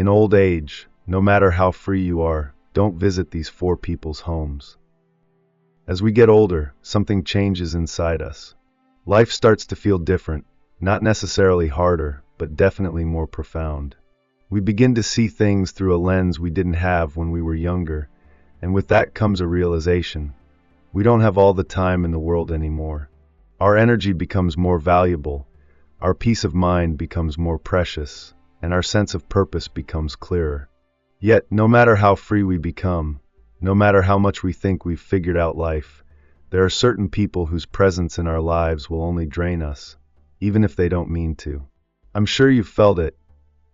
In old age, no matter how free you are, don't visit these four people's homes. As we get older, something changes inside us. Life starts to feel different, not necessarily harder, but definitely more profound. We begin to see things through a lens we didn't have when we were younger, and with that comes a realization. We don't have all the time in the world anymore. Our energy becomes more valuable, our peace of mind becomes more precious, and our sense of purpose becomes clearer. Yet, no matter how free we become, no matter how much we think we've figured out life, there are certain people whose presence in our lives will only drain us, even if they don't mean to. I'm sure you've felt it,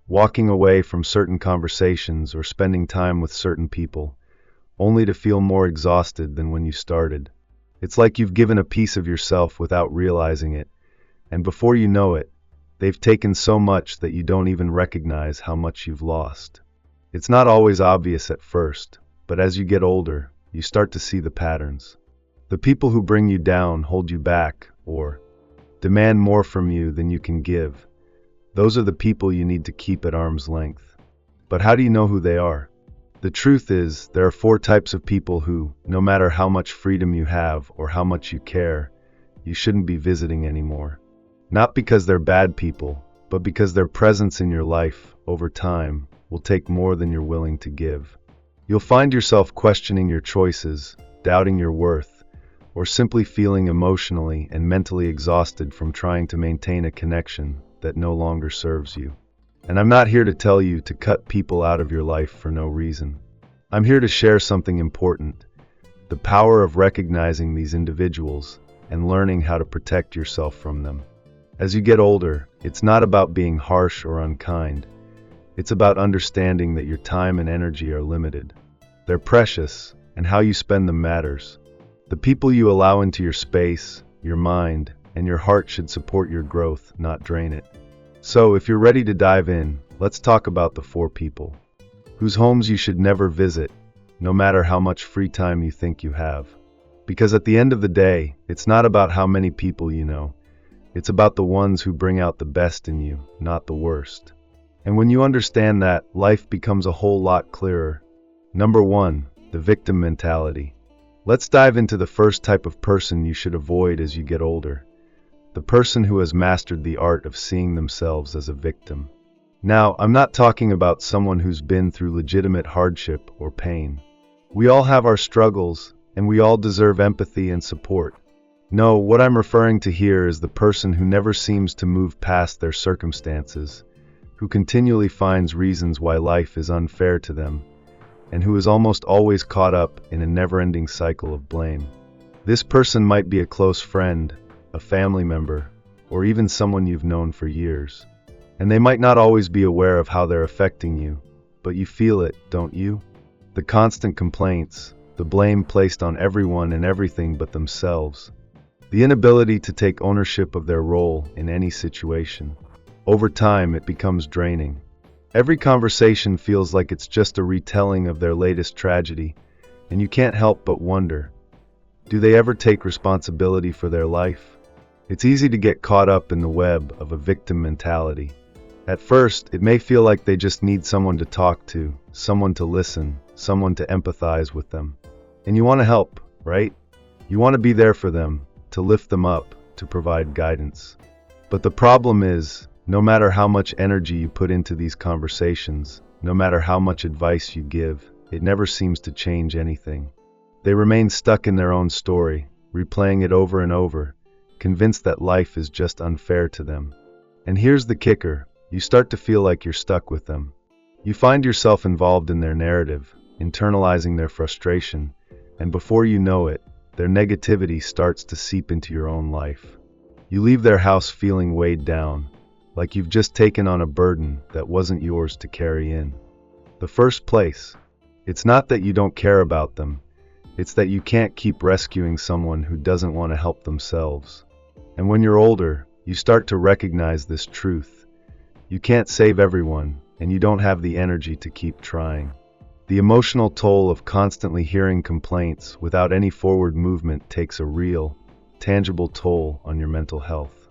walking away from certain conversations or spending time with certain people, only to feel more exhausted than when you started. It's like you've given a piece of yourself without realizing it, and before you know it, they've taken so much that you don't even recognize how much you've lost. It's not always obvious at first, but as you get older, you start to see the patterns. The people who bring you down, hold you back, or demand more from you than you can give. Those are the people you need to keep at arm's length. But how do you know who they are? The truth is, there are four types of people who, no matter how much freedom you have or how much you care, you shouldn't be visiting anymore. Not because they're bad people, but because their presence in your life, over time, will take more than you're willing to give. You'll find yourself questioning your choices, doubting your worth, or simply feeling emotionally and mentally exhausted from trying to maintain a connection that no longer serves you. And I'm not here to tell you to cut people out of your life for no reason. I'm here to share something important: the power of recognizing these individuals and learning how to protect yourself from them. As you get older, it's not about being harsh or unkind. It's about understanding that your time and energy are limited. They're precious, and how you spend them matters. The people you allow into your space, your mind, and your heart should support your growth, not drain it. So, if you're ready to dive in, let's talk about the four people whose homes you should never visit, no matter how much free time you think you have. Because at the end of the day, it's not about how many people you know. It's about the ones who bring out the best in you, not the worst. And when you understand that, life becomes a whole lot clearer. Number 1, the victim mentality. Let's dive into the first type of person you should avoid as you get older. The person who has mastered the art of seeing themselves as a victim. Now, I'm not talking about someone who's been through legitimate hardship or pain. We all have our struggles, and we all deserve empathy and support. No, what I'm referring to here is the person who never seems to move past their circumstances, who continually finds reasons why life is unfair to them, and who is almost always caught up in a never-ending cycle of blame. This person might be a close friend, a family member, or even someone you've known for years. And they might not always be aware of how they're affecting you, but you feel it, don't you? The constant complaints, the blame placed on everyone and everything but themselves. The inability to take ownership of their role in any situation. Over time, it becomes draining. Every conversation feels like it's just a retelling of their latest tragedy, and you can't help but wonder, do they ever take responsibility for their life? It's easy to get caught up in the web of a victim mentality. At first, it may feel like they just need someone to talk to, someone to listen, someone to empathize with them. And you want to help, right? You want to be there for them, to lift them up, to provide guidance. But the problem is, no matter how much energy you put into these conversations, no matter how much advice you give, it never seems to change anything. They remain stuck in their own story, replaying it over and over, convinced that life is just unfair to them. And here's the kicker, you start to feel like you're stuck with them. You find yourself involved in their narrative, internalizing their frustration, and before you know it, their negativity starts to seep into your own life. You leave their house feeling weighed down, like you've just taken on a burden that wasn't yours to carry in. The first place, it's not that you don't care about them, it's that you can't keep rescuing someone who doesn't want to help themselves. And when you're older, you start to recognize this truth. You can't save everyone, and you don't have the energy to keep trying. The emotional toll of constantly hearing complaints without any forward movement takes a real, tangible toll on your mental health.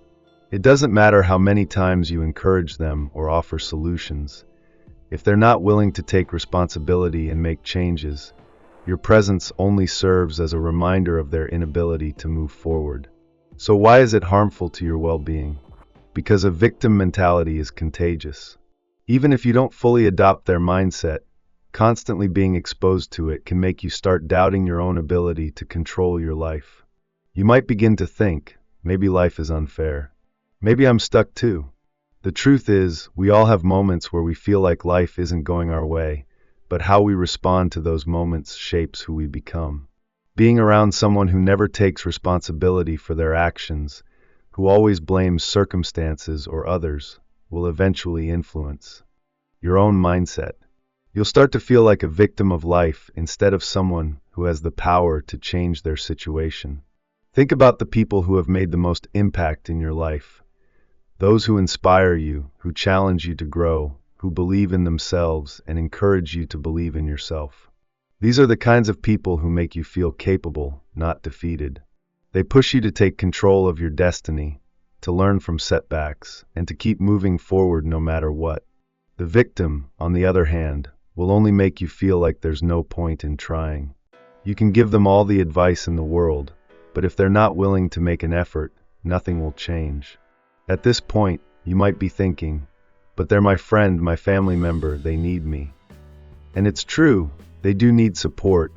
It doesn't matter how many times you encourage them or offer solutions. If they're not willing to take responsibility and make changes, your presence only serves as a reminder of their inability to move forward. So why is it harmful to your well-being? Because a victim mentality is contagious. Even if you don't fully adopt their mindset, constantly being exposed to it can make you start doubting your own ability to control your life. You might begin to think, maybe life is unfair. Maybe I'm stuck too. The truth is, we all have moments where we feel like life isn't going our way, but how we respond to those moments shapes who we become. Being around someone who never takes responsibility for their actions, who always blames circumstances or others, will eventually influence your own mindset. You'll start to feel like a victim of life instead of someone who has the power to change their situation. Think about the people who have made the most impact in your life. Those who inspire you, who challenge you to grow, who believe in themselves and encourage you to believe in yourself. These are the kinds of people who make you feel capable, not defeated. They push you to take control of your destiny, to learn from setbacks, and to keep moving forward no matter what. The victim, on the other hand, will only make you feel like there's no point in trying. You can give them all the advice in the world, but if they're not willing to make an effort, nothing will change. At this point, you might be thinking, but they're my friend, my family member, they need me. And it's true, they do need support,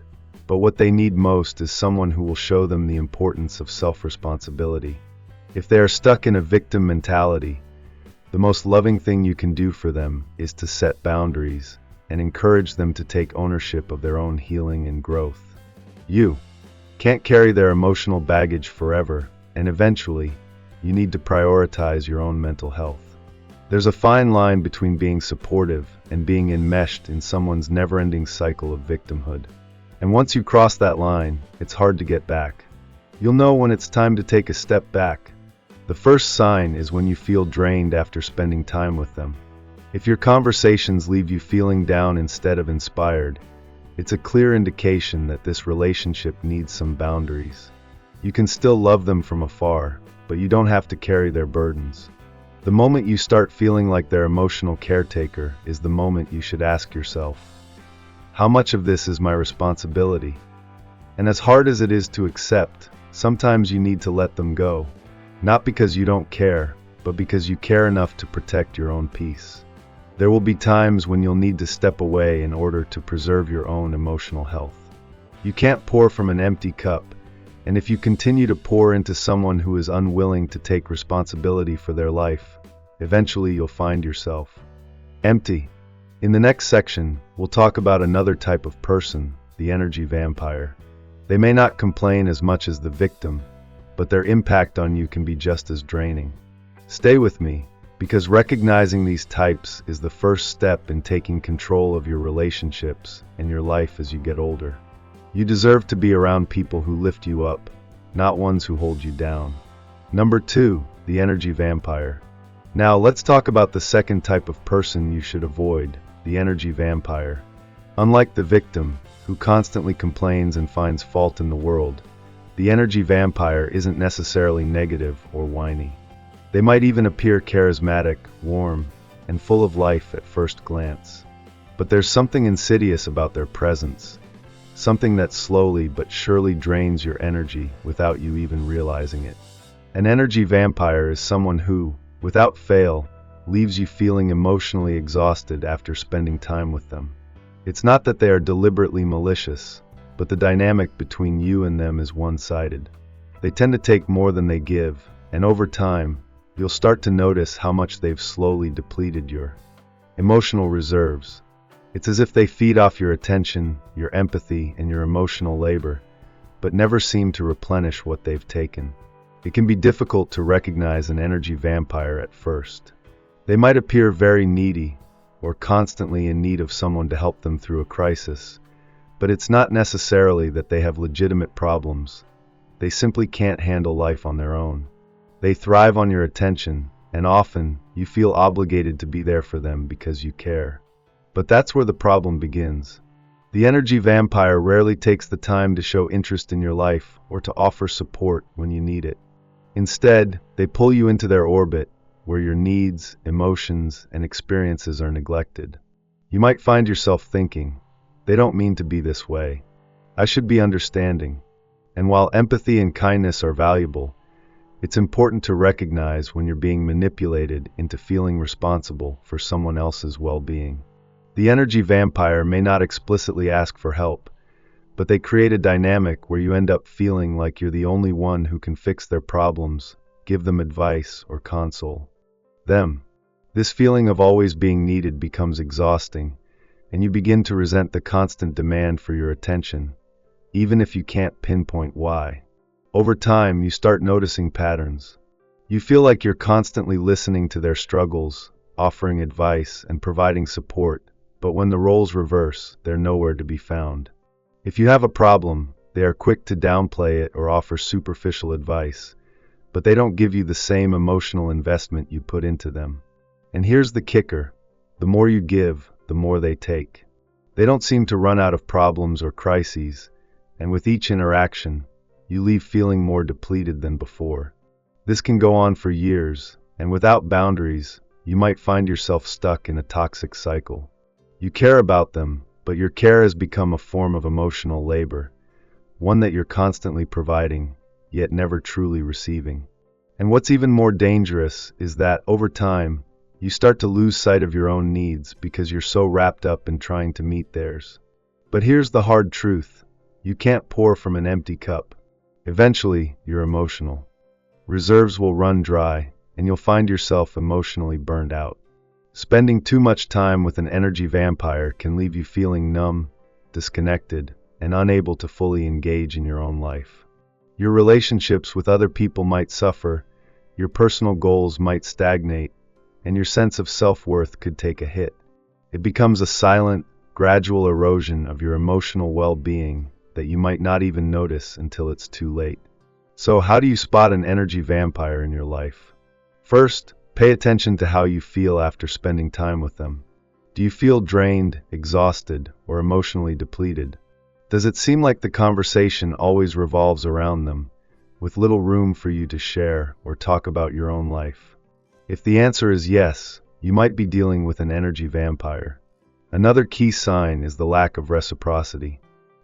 but what they need most is someone who will show them the importance of self-responsibility. If they are stuck in a victim mentality, the most loving thing you can do for them is to set boundaries and encourage them to take ownership of their own healing and growth. You can't carry their emotional baggage forever, and eventually, you need to prioritize your own mental health. There's a fine line between being supportive and being enmeshed in someone's never-ending cycle of victimhood. And once you cross that line, it's hard to get back. You'll know when it's time to take a step back. The first sign is when you feel drained after spending time with them. If your conversations leave you feeling down instead of inspired, it's a clear indication that this relationship needs some boundaries. You can still love them from afar, but you don't have to carry their burdens. The moment you start feeling like their emotional caretaker is the moment you should ask yourself, how much of this is my responsibility? And as hard as it is to accept, sometimes you need to let them go. Not because you don't care, but because you care enough to protect your own peace. There will be times when you'll need to step away in order to preserve your own emotional health. You can't pour from an empty cup, and if you continue to pour into someone who is unwilling to take responsibility for their life, eventually you'll find yourself empty. In the next section, we'll talk about another type of person, the energy vampire. They may not complain as much as the victim, but their impact on you can be just as draining. Stay with me, because recognizing these types is the first step in taking control of your relationships and your life as you get older. You deserve to be around people who lift you up, not ones who hold you down. Number 2, the energy vampire. Now let's talk about the second type of person you should avoid, the energy vampire. Unlike the victim, who constantly complains and finds fault in the world, the energy vampire isn't necessarily negative or whiny. They might even appear charismatic, warm, and full of life at first glance. But there's something insidious about their presence, something that slowly but surely drains your energy without you even realizing it. An energy vampire is someone who, without fail, leaves you feeling emotionally exhausted after spending time with them. It's not that they are deliberately malicious, but the dynamic between you and them is one-sided. They tend to take more than they give, and over time, you'll start to notice how much they've slowly depleted your emotional reserves. It's as if they feed off your attention, your empathy, and your emotional labor, but never seem to replenish what they've taken. It can be difficult to recognize an energy vampire at first. They might appear very needy, or constantly in need of someone to help them through a crisis, but it's not necessarily that they have legitimate problems. They simply can't handle life on their own. They thrive on your attention, and often you feel obligated to be there for them because you care. But that's where the problem begins. The energy vampire rarely takes the time to show interest in your life or to offer support when you need it. Instead, they pull you into their orbit, where your needs, emotions, and experiences are neglected. You might find yourself thinking, they don't mean to be this way. I should be understanding. And while empathy and kindness are valuable, it's important to recognize when you're being manipulated into feeling responsible for someone else's well-being. The energy vampire may not explicitly ask for help, but they create a dynamic where you end up feeling like you're the only one who can fix their problems, give them advice, or console them. This feeling of always being needed becomes exhausting, and you begin to resent the constant demand for your attention, even if you can't pinpoint why. Over time, you start noticing patterns. You feel like you're constantly listening to their struggles, offering advice, and providing support, but when the roles reverse, they're nowhere to be found. If you have a problem, they are quick to downplay it or offer superficial advice, but they don't give you the same emotional investment you put into them. And here's the kicker: the more you give, the more they take. They don't seem to run out of problems or crises, and with each interaction, you leave feeling more depleted than before. This can go on for years, and without boundaries, you might find yourself stuck in a toxic cycle. You care about them, but your care has become a form of emotional labor, one that you're constantly providing, yet never truly receiving. And what's even more dangerous is that, over time, you start to lose sight of your own needs because you're so wrapped up in trying to meet theirs. But here's the hard truth: you can't pour from an empty cup. Eventually, you're emotional. Reserves will run dry, and you'll find yourself emotionally burned out. Spending too much time with an energy vampire can leave you feeling numb, disconnected, and unable to fully engage in your own life. Your relationships with other people might suffer, your personal goals might stagnate, and your sense of self-worth could take a hit. It becomes a silent, gradual erosion of your emotional well-being that you might not even notice until it's too late. So how do you spot an energy vampire in your life? First, pay attention to how you feel after spending time with them. Do you feel drained, exhausted, or emotionally depleted? Does it seem like the conversation always revolves around them, with little room for you to share or talk about your own life? If the answer is yes, you might be dealing with an energy vampire. Another key sign is the lack of reciprocity.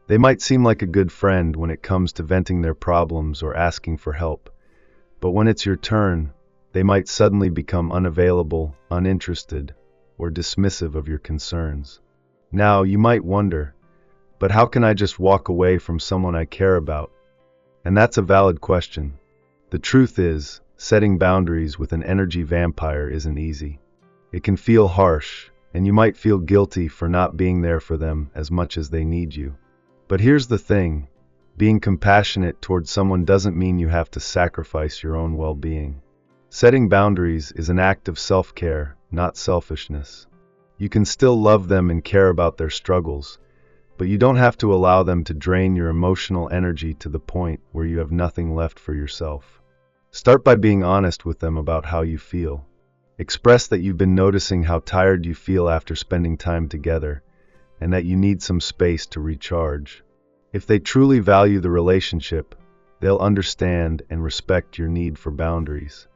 They might seem like a good friend when it comes to venting their problems or asking for help, but when it's your turn, they might suddenly become unavailable, uninterested, or dismissive of your concerns. Now, you might wonder, but how can I just walk away from someone I care about? And that's a valid question. The truth is, setting boundaries with an energy vampire isn't easy. It can feel harsh, and you might feel guilty for not being there for them as much as they need you. But here's the thing: being compassionate towards someone doesn't mean you have to sacrifice your own well-being. Setting boundaries is an act of self-care, not selfishness. You can still love them and care about their struggles, but you don't have to allow them to drain your emotional energy to the point where you have nothing left for yourself. Start by being honest with them about how you feel. Express that you've been noticing how tired you feel after spending time together, and that you need some space to recharge. If they truly value the relationship, they'll understand and respect your need for boundaries.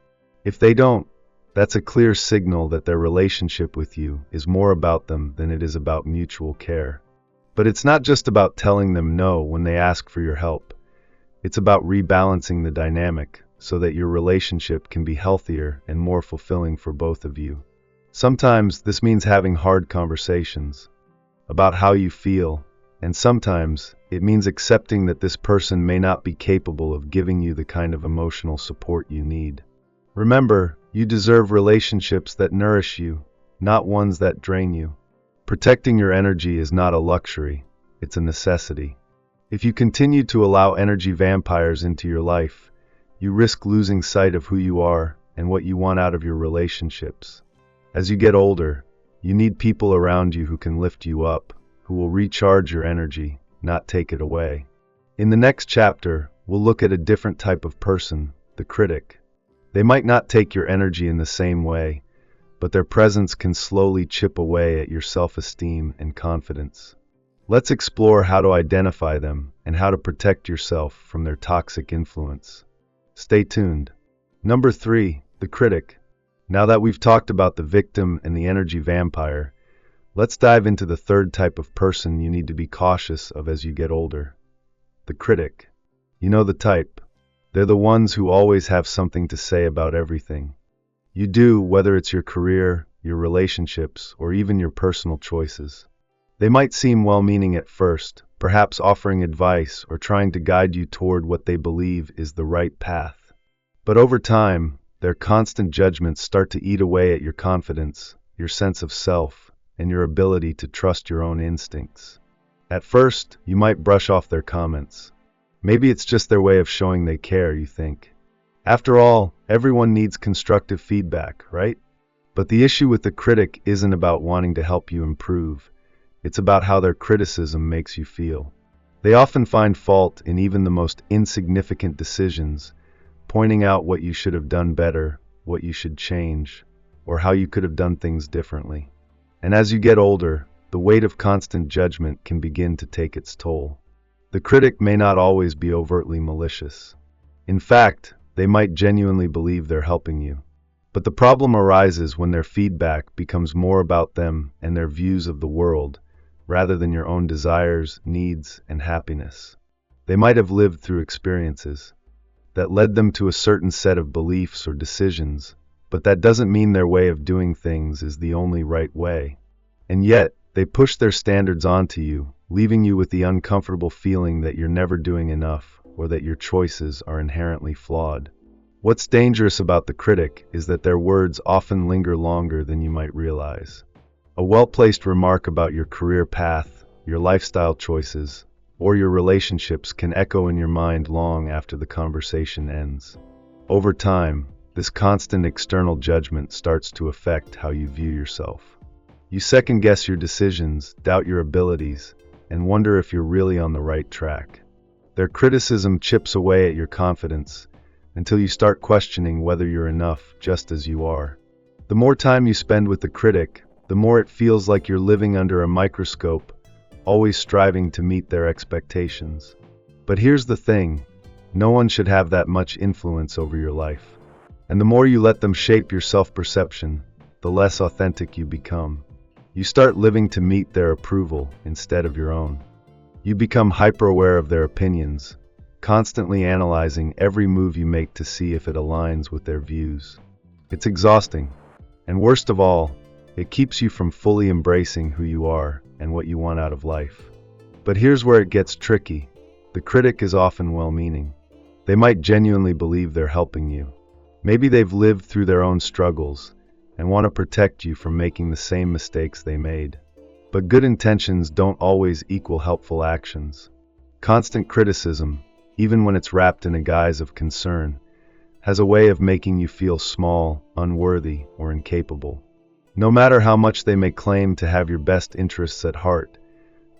If they don't, that's a clear signal that their relationship with you is more about them than it is about mutual care. But it's not just about telling them no when they ask for your help. It's about rebalancing the dynamic so that your relationship can be healthier and more fulfilling for both of you. Sometimes this means having hard conversations about how you feel, and sometimes it means accepting that this person may not be capable of giving you the kind of emotional support you need. Remember, you deserve relationships that nourish you, not ones that drain you. Protecting your energy is not a luxury, it's a necessity. If you continue to allow energy vampires into your life, you risk losing sight of who you are and what you want out of your relationships. As you get older, you need people around you who can lift you up, who will recharge your energy, not take it away. In the next chapter, we'll look at a different type of person, the critic. They might not take your energy in the same way, but their presence can slowly chip away at your self-esteem and confidence. Let's explore how to identify them and how to protect yourself from their toxic influence. Stay tuned. Number 3, the critic. Now that we've talked about the victim and the energy vampire, Let's dive into the third type of person you need to be cautious of as you get older. The critic. You know the type. They're the ones who always have something to say about everything you do, whether it's your career, your relationships, or even your personal choices. They might seem well-meaning at first, perhaps offering advice or trying to guide you toward what they believe is the right path. But over time, their constant judgments start to eat away at your confidence, your sense of self, and your ability to trust your own instincts. At first, you might brush off their comments. Maybe it's just their way of showing they care, you think. After all, everyone needs constructive feedback, right? But the issue with the critic isn't about wanting to help you improve. It's about how their criticism makes you feel. They often find fault in even the most insignificant decisions, pointing out what you should have done better, what you should change, or how you could have done things differently. And as you get older, the weight of constant judgment can begin to take its toll. The critic may not always be overtly malicious. In fact, they might genuinely believe they're helping you. But the problem arises when their feedback becomes more about them and their views of the world, rather than your own desires, needs, and happiness. They might have lived through experiences that led them to a certain set of beliefs or decisions, but that doesn't mean their way of doing things is the only right way. And yet, they push their standards onto you, leaving you with the uncomfortable feeling that you're never doing enough or that your choices are inherently flawed. What's dangerous about the critic is that their words often linger longer than you might realize. A well-placed remark about your career path, your lifestyle choices, or your relationships can echo in your mind long after the conversation ends. Over time, this constant external judgment starts to affect how you view yourself. You second-guess your decisions, doubt your abilities, and wonder if you're really on the right track. Their criticism chips away at your confidence until you start questioning whether you're enough just as you are. The more time you spend with the critic, the more it feels like you're living under a microscope, always striving to meet their expectations. But here's the thing, no one should have that much influence over your life. And the more you let them shape your self-perception, the less authentic you become. You start living to meet their approval instead of your own. You become hyper-aware of their opinions, constantly analyzing every move you make to see if it aligns with their views. It's exhausting, and worst of all, it keeps you from fully embracing who you are and what you want out of life. But here's where it gets tricky. The critic is often well-meaning. They might genuinely believe they're helping you. Maybe they've lived through their own struggles and want to protect you from making the same mistakes they made. But good intentions don't always equal helpful actions. Constant criticism, even when it's wrapped in a guise of concern, has a way of making you feel small, unworthy, or incapable. No matter how much they may claim to have your best interests at heart,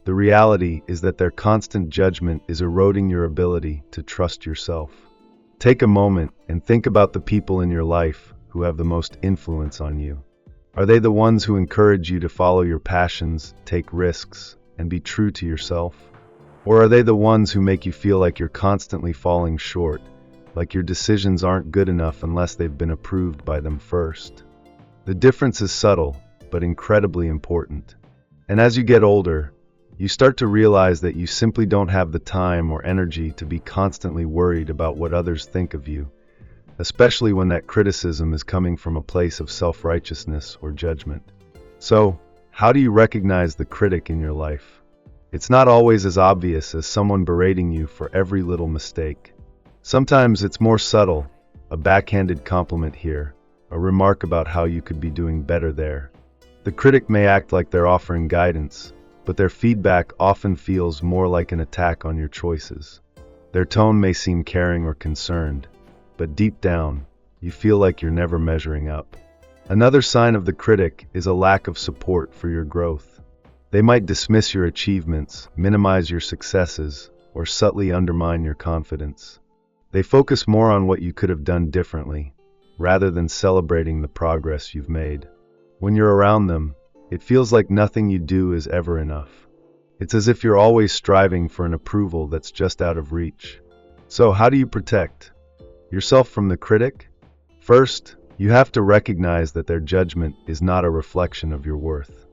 the reality is that their constant judgment is eroding your ability to trust yourself. Take a moment and think about the people in your life who have the most influence on you. Are they the ones who encourage you to follow your passions, take risks, and be true to yourself? Or are they the ones who make you feel like you're constantly falling short, like your decisions aren't good enough unless they've been approved by them first? The difference is subtle, but incredibly important. And as you get older, you start to realize that you simply don't have the time or energy to be constantly worried about what others think of you, especially when that criticism is coming from a place of self-righteousness or judgment. So, how do you recognize the critic in your life? It's not always as obvious as someone berating you for every little mistake. Sometimes it's more subtle, a backhanded compliment here, a remark about how you could be doing better there. The critic may act like they're offering guidance, but their feedback often feels more like an attack on your choices. Their tone may seem caring or concerned, but deep down, you feel like you're never measuring up. Another sign of the critic is a lack of support for your growth. They might dismiss your achievements, minimize your successes, or subtly undermine your confidence. They focus more on what you could have done differently, rather than celebrating the progress you've made. When you're around them, it feels like nothing you do is ever enough. It's as if you're always striving for an approval that's just out of reach. So how do you protect yourself from the critic? First, you have to recognize that their judgment is not a reflection of your worth.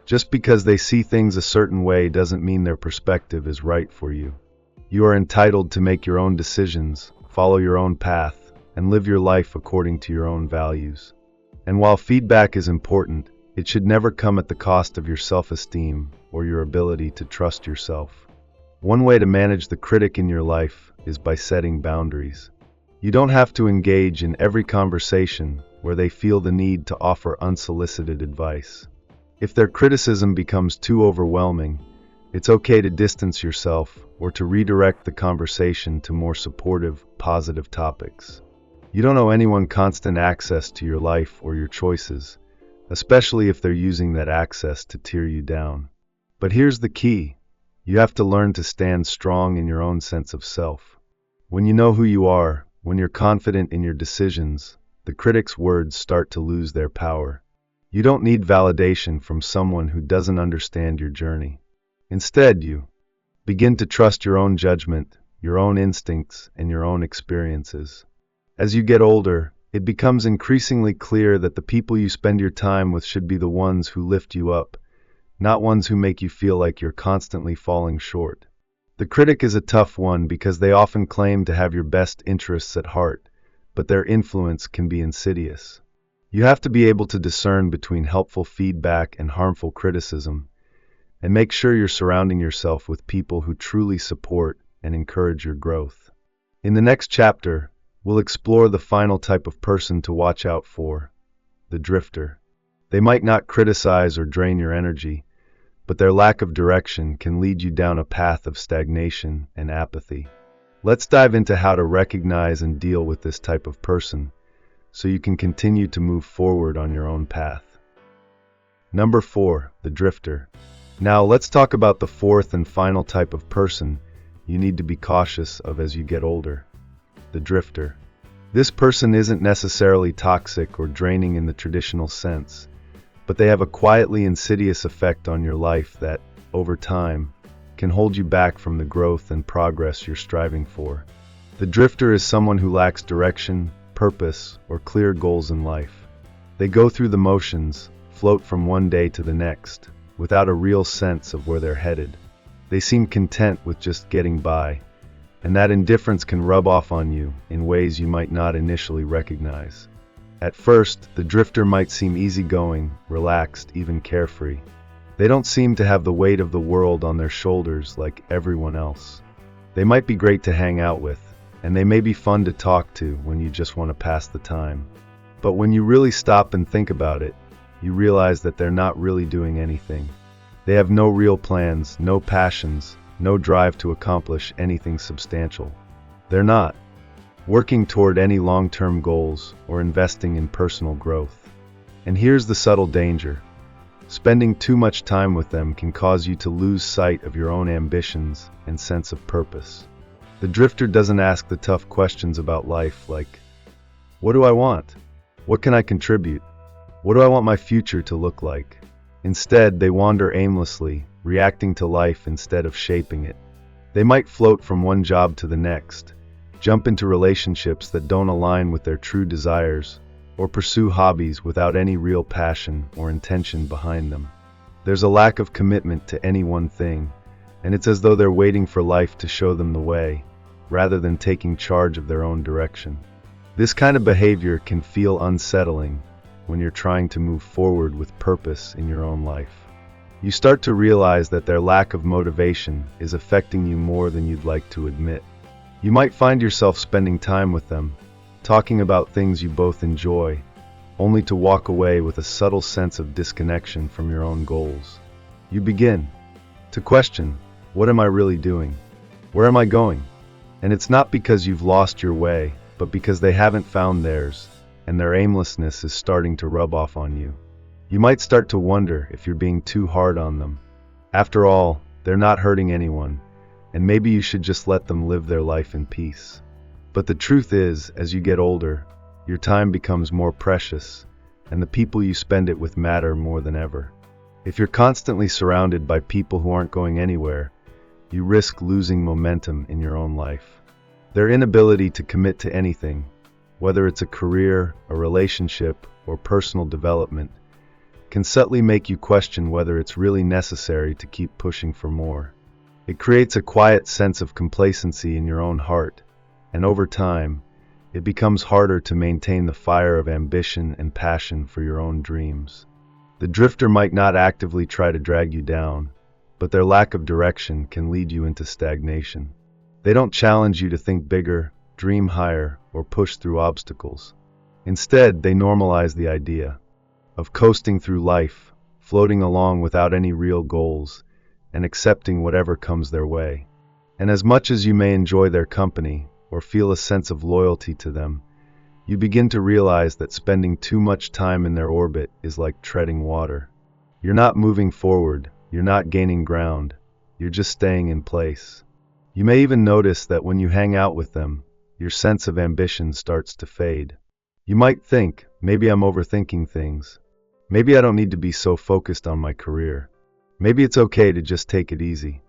Just because they see things a certain way doesn't mean their perspective is right for you. You are entitled to make your own decisions, follow your own path, and live your life according to your own values. And while feedback is important, it should never come at the cost of your self-esteem or your ability to trust yourself. One way to manage the critic in your life is by setting boundaries. You don't have to engage in every conversation where they feel the need to offer unsolicited advice. If their criticism becomes too overwhelming, it's okay to distance yourself or to redirect the conversation to more supportive, positive topics. You don't owe anyone constant access to your life or your choices, especially if they're using that access to tear you down. But here's the key. You have to learn to stand strong in your own sense of self. When you know who you are, when you're confident in your decisions, the critic's words start to lose their power. You don't need validation from someone who doesn't understand your journey. Instead, you begin to trust your own judgment, your own instincts, and your own experiences. As you get older, it becomes increasingly clear that the people you spend your time with should be the ones who lift you up, not ones who make you feel like you're constantly falling short. The critic is a tough one because they often claim to have your best interests at heart, but their influence can be insidious. You have to be able to discern between helpful feedback and harmful criticism, and make sure you're surrounding yourself with people who truly support and encourage your growth. In the next chapter, we'll explore the final type of person to watch out for, the drifter. They might not criticize or drain your energy, but their lack of direction can lead you down a path of stagnation and apathy. Let's dive into how to recognize and deal with this type of person, so you can continue to move forward on your own path. Number 4, the drifter. Now let's talk about the fourth and final type of person you need to be cautious of as you get older, the drifter. This person isn't necessarily toxic or draining in the traditional sense, but they have a quietly insidious effect on your life that, over time, can hold you back from the growth and progress you're striving for. The drifter is someone who lacks direction, purpose, or clear goals in life. They go through the motions, float from one day to the next, without a real sense of where they're headed. They seem content with just getting by, and that indifference can rub off on you in ways you might not initially recognize. At first, the drifter might seem easygoing, relaxed, even carefree. They don't seem to have the weight of the world on their shoulders like everyone else. They might be great to hang out with, and they may be fun to talk to when you just want to pass the time. But when you really stop and think about it, you realize that they're not really doing anything. They have no real plans, no passions, no drive to accomplish anything substantial. They're not working toward any long-term goals or investing in personal growth. And here's the subtle danger. Spending too much time with them can cause you to lose sight of your own ambitions and sense of purpose. The drifter doesn't ask the tough questions about life like, what do I want? What can I contribute? What do I want my future to look like? Instead, they wander aimlessly, reacting to life instead of shaping it. They might float from one job to the next, jump into relationships that don't align with their true desires, or pursue hobbies without any real passion or intention behind them. There's a lack of commitment to any one thing, and it's as though they're waiting for life to show them the way, rather than taking charge of their own direction. This kind of behavior can feel unsettling when you're trying to move forward with purpose in your own life. You start to realize that their lack of motivation is affecting you more than you'd like to admit. You might find yourself spending time with them, talking about things you both enjoy, only to walk away with a subtle sense of disconnection from your own goals. You begin to question, what am I really doing? Where am I going? And it's not because you've lost your way, but because they haven't found theirs, and their aimlessness is starting to rub off on you. You might start to wonder if you're being too hard on them. After all, they're not hurting anyone, and maybe you should just let them live their life in peace. But the truth is, as you get older, your time becomes more precious, and the people you spend it with matter more than ever. If you're constantly surrounded by people who aren't going anywhere, you risk losing momentum in your own life. Their inability to commit to anything, whether it's a career, a relationship, or personal development, can subtly make you question whether it's really necessary to keep pushing for more. It creates a quiet sense of complacency in your own heart, and over time, it becomes harder to maintain the fire of ambition and passion for your own dreams. The drifter might not actively try to drag you down, but their lack of direction can lead you into stagnation. They don't challenge you to think bigger, dream higher, or push through obstacles. Instead, they normalize the idea of coasting through life, floating along without any real goals, and accepting whatever comes their way. And as much as you may enjoy their company or feel a sense of loyalty to them, you begin to realize that spending too much time in their orbit is like treading water. You're not moving forward, you're not gaining ground, you're just staying in place. You may even notice that when you hang out with them, your sense of ambition starts to fade. You might think, maybe I'm overthinking things. Maybe I don't need to be so focused on my career. Maybe it's okay to just take it easy.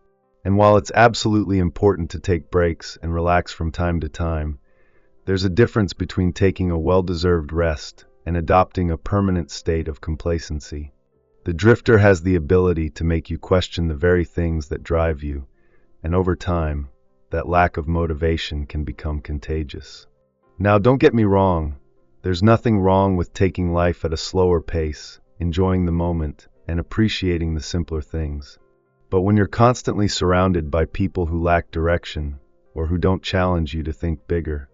And while it's absolutely important to take breaks and relax from time to time, there's a difference between taking a well-deserved rest and adopting a permanent state of complacency. The drifter has the ability to make you question the very things that drive you, and over time, that lack of motivation can become contagious. Now, don't get me wrong, there's nothing wrong with taking life at a slower pace, enjoying the moment, and appreciating the simpler things. But when you're constantly surrounded by people who lack direction, or who don't challenge you to think bigger,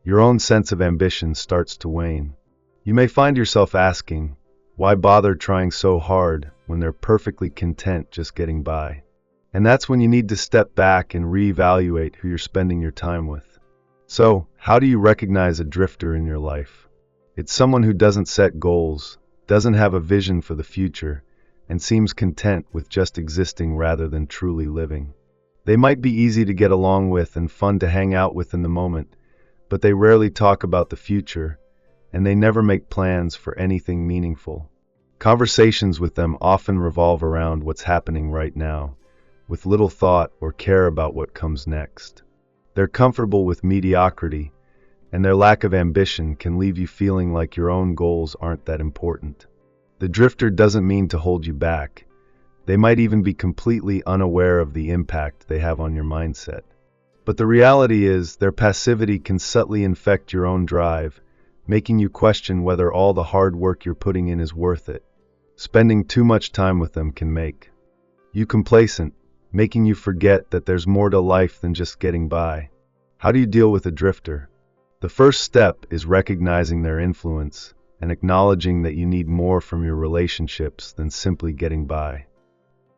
your own sense of ambition starts to wane. You may find yourself asking, why bother trying so hard when they're perfectly content just getting by? And that's when you need to step back and reevaluate who you're spending your time with. So, how do you recognize a drifter in your life? It's someone who doesn't set goals, doesn't have a vision for the future, and seems content with just existing rather than truly living. They might be easy to get along with and fun to hang out with in the moment, but they rarely talk about the future, and they never make plans for anything meaningful. Conversations with them often revolve around what's happening right now, with little thought or care about what comes next. They're comfortable with mediocrity, and their lack of ambition can leave you feeling like your own goals aren't that important. The drifter doesn't mean to hold you back. They might even be completely unaware of the impact they have on your mindset. But the reality is, their passivity can subtly infect your own drive, making you question whether all the hard work you're putting in is worth it. Spending too much time with them can make you complacent, making you forget that there's more to life than just getting by. How do you deal with a drifter? The first step is recognizing their influence and acknowledging that you need more from your relationships than simply getting by.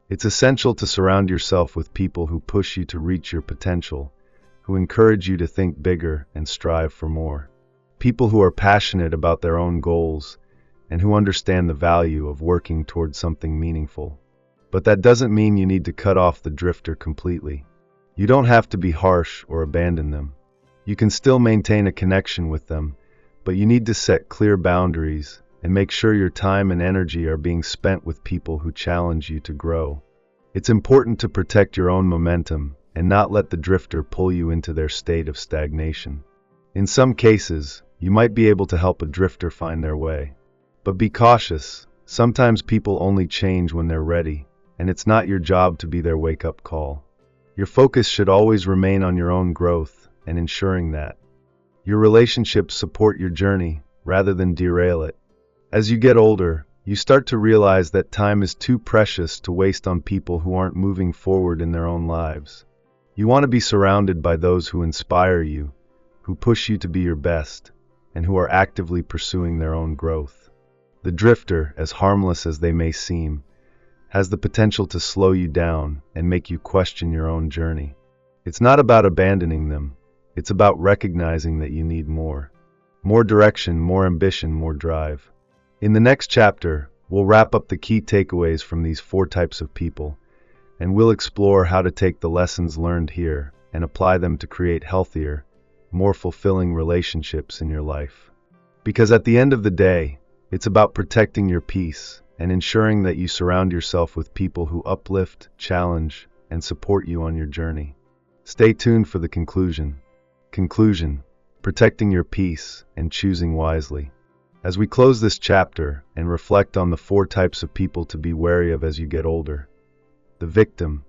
It's essential to surround yourself with people who push you to reach your potential, who encourage you to think bigger and strive for more. People who are passionate about their own goals and who understand the value of working towards something meaningful. But that doesn't mean you need to cut off the drifter completely. You don't have to be harsh or abandon them. You can still maintain a connection with them, but you need to set clear boundaries and make sure your time and energy are being spent with people who challenge you to grow. It's important to protect your own momentum and not let the drifter pull you into their state of stagnation. In some cases, you might be able to help a drifter find their way. But be cautious. Sometimes people only change when they're ready, and it's not your job to be their wake-up call. Your focus should always remain on your own growth and ensuring that your relationships support your journey rather than derail it. As you get older, you start to realize that time is too precious to waste on people who aren't moving forward in their own lives. You want to be surrounded by those who inspire you, who push you to be your best, and who are actively pursuing their own growth. The drifter, as harmless as they may seem, has the potential to slow you down and make you question your own journey. It's not about abandoning them. It's about recognizing that you need more. More direction, more ambition, more drive. In the next chapter, we'll wrap up the key takeaways from these 4 types of people, and we'll explore how to take the lessons learned here and apply them to create healthier, more fulfilling relationships in your life. Because at the end of the day, it's about protecting your peace and ensuring that you surround yourself with people who uplift, challenge, and support you on your journey. Stay tuned for the conclusion. Protecting your peace and choosing wisely. As we close this chapter and reflect on the four types of people to be wary of as you get older: the victim,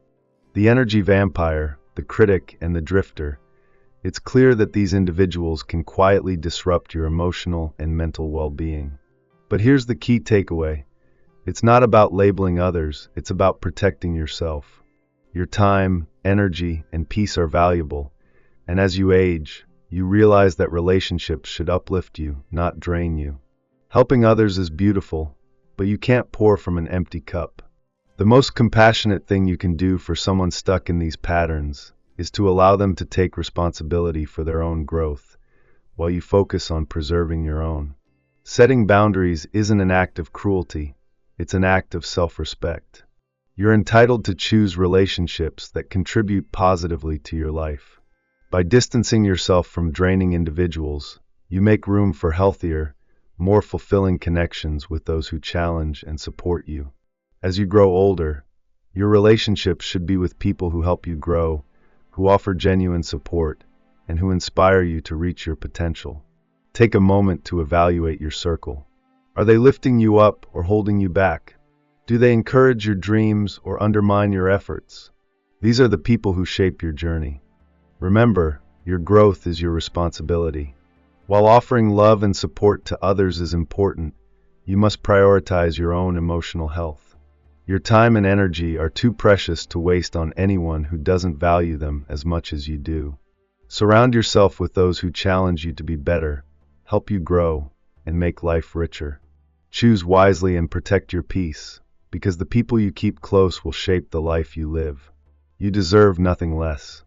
the energy vampire, the critic, and the drifter, it's clear that these individuals can quietly disrupt your emotional and mental well-being. But here's the key takeaway. It's not about labeling others, it's about protecting yourself. Your time, energy, and peace are valuable, and as you age, you realize that relationships should uplift you, not drain you. Helping others is beautiful, but you can't pour from an empty cup. The most compassionate thing you can do for someone stuck in these patterns is to allow them to take responsibility for their own growth, while you focus on preserving your own. Setting boundaries isn't an act of cruelty, it's an act of self-respect. You're entitled to choose relationships that contribute positively to your life. By distancing yourself from draining individuals, you make room for healthier, more fulfilling connections with those who challenge and support you. As you grow older, your relationships should be with people who help you grow, who offer genuine support, and who inspire you to reach your potential. Take a moment to evaluate your circle. Are they lifting you up or holding you back? Do they encourage your dreams or undermine your efforts? These are the people who shape your journey. Remember, your growth is your responsibility. While offering love and support to others is important, you must prioritize your own emotional health. Your time and energy are too precious to waste on anyone who doesn't value them as much as you do. Surround yourself with those who challenge you to be better, help you grow, and make life richer. Choose wisely and protect your peace, because the people you keep close will shape the life you live. You deserve nothing less.